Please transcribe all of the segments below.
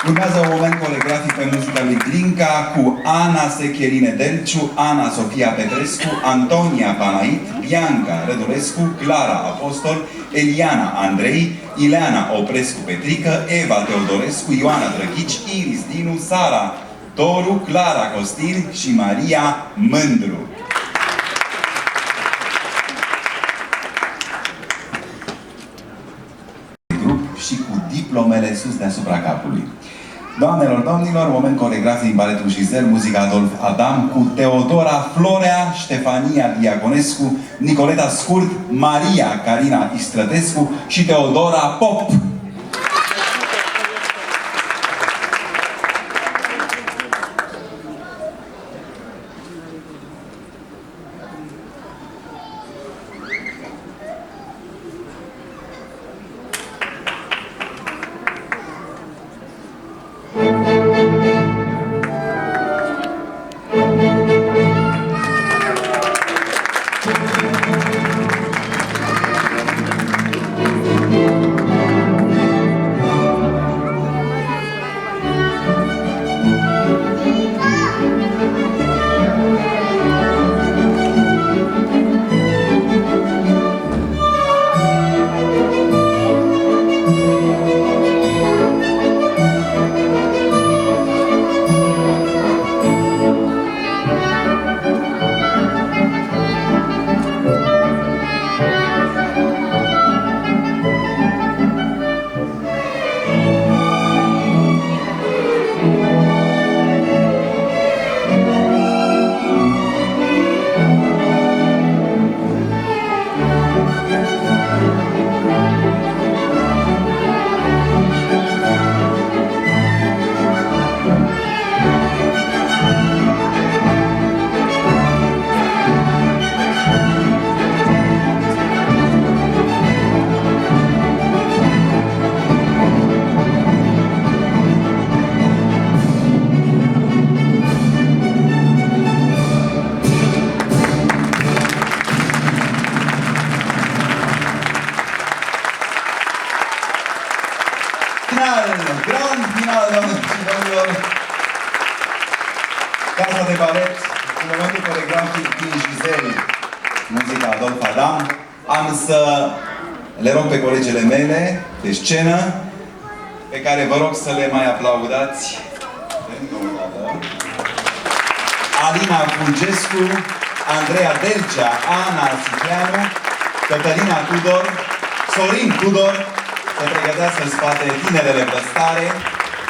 Urmează un moment coregrafic pe muzica lui Glinca cu Ana Secherine Delciu, Ana Sofia Petrescu, Antonia Panait, Bianca Rădulescu, Clara Apostol, Eliana Andrei, Ileana Oprescu Petrică, Eva Teodorescu, Ioana Drăghici, Iris Dinu, Sara Toru, Clara Costin și Maria Mândru. Grup și cu diplomele sus deasupra capului. Doamnelor, domnilor, moment coregrafic din baletul Giselle, muzica Adolf Adam, cu Teodora Florea, Ștefania Diaconescu, Nicoleta Scurt, Maria Carina Istrătescu și Teodora Pop. Grand final, doamnelor și domnilor. Casa de balet, în momentul coregrafic din Giselle, muzica Adolf Adam. Am să le rog pe colegele mele de scenă, pe care vă rog să le mai aplaudați. Alina Fulgescu, Andreea Delcea, Ana Sicleanu, Cătălina Tudor, Sorin Tudor, să pregătească în spate tinerele brăstare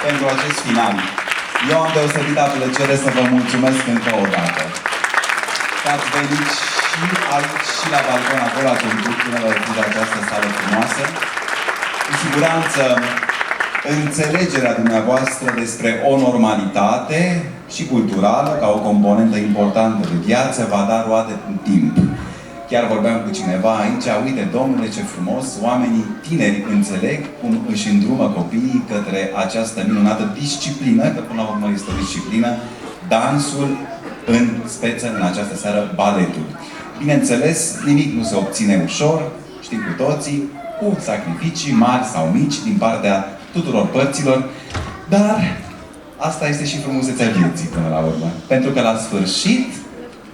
pentru acest final. Eu am deosebită plăcere să vă mulțumesc încă o dată. Că ați venit și aici, și la balcon, acolo, ați venit tinerele de această sală frumoasă. Cu siguranță, înțelegerea dumneavoastră despre o normalitate și culturală, ca o componentă importantă de viață, va da roade în timp. Chiar vorbeam cu cineva aici, uite, domnule, ce frumos, oamenii tineri înțeleg cum își îndrumă copiii către această minunată disciplină, că până la urmă este o disciplină, dansul, în speță, în această seară, baletul. Bineînțeles, nimic nu se obține ușor, știm cu toții, cu sacrificii mari sau mici din partea tuturor părților, dar asta este și frumusețea vieții până la urmă. Pentru că la sfârșit,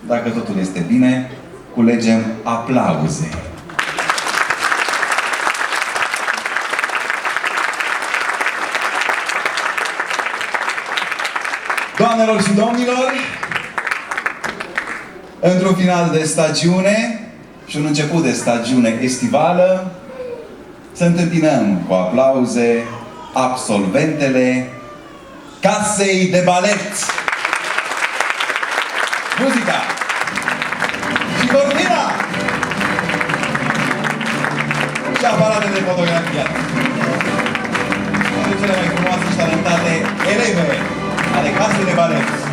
dacă totul este bine, culegem aplauze. Doamnelor și domnilor, într-un final de stagiune și un început de stagiune estivală, să întâmpinăm cu aplauze absolventele Casei de Balet. Muzica și cortina și aparate de fotografiat. Cele mai frumoase și talentate eleve ale Casei de Balet.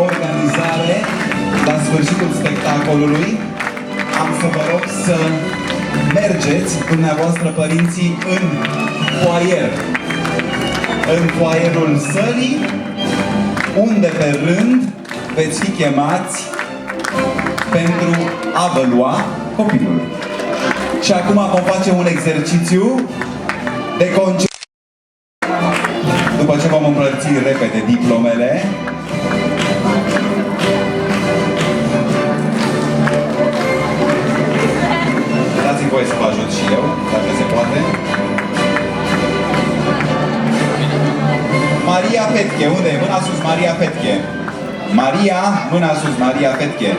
organizare la sfârșitul spectacolului. Am să vă rog să mergeți dumneavoastră părinții în foaier. În foaierul sălii, unde pe rând veți fi chemați pentru a vă lua copilul. Și acum vom face un exercițiu de concentrare. După ce vom împărți repede diplomele, dați-mi voie să vă ajut și eu, dacă se poate. Maria Fetche, unde e? Mâna sus, Maria Fetche. Maria, mâna sus, Maria Fetche.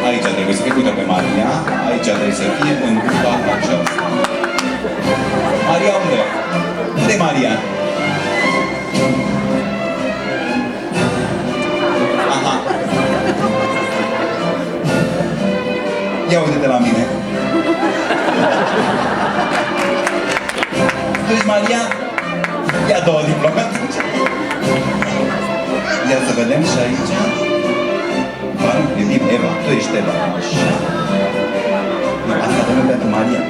Aici trebuie să fie, uite pe Maria, aici trebuie să fie în grupa aceasta. Maria unde? Unde e Maria? Aha. Ia uite-te la mine. Tu ești Maria? Ia două diplome atunci. Ia să vedem și aici. Privim Eva. Tu ești Eva. Așa. Nu, asta dă pentru Maria.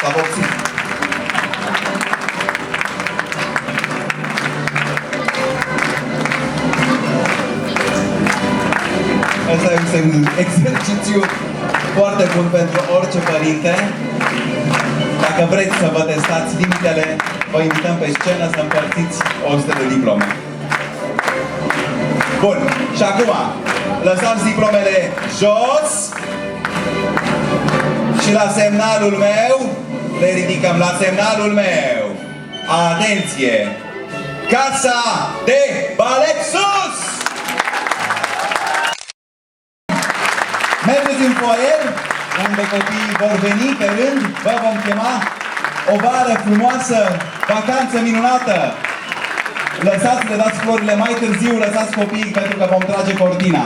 S-a vopsit. Asta e un exercițiu foarte bun pentru orice părinte. Dacă vreți să vă testați limitele, vă invităm pe scenă să împărțiți 100 de diplome. Bun. Și acum, lăsați diplomele jos și la semnalul meu le ridicăm. La semnalul meu. Atenție! Casa de balet sus! Mergeți în foaier, unde copiii vor veni pe rând, vă vom chema. O vară frumoasă, vacanță minunată. Lăsați, le dați florile mai târziu, lăsați copiii pentru că vom trage cortina.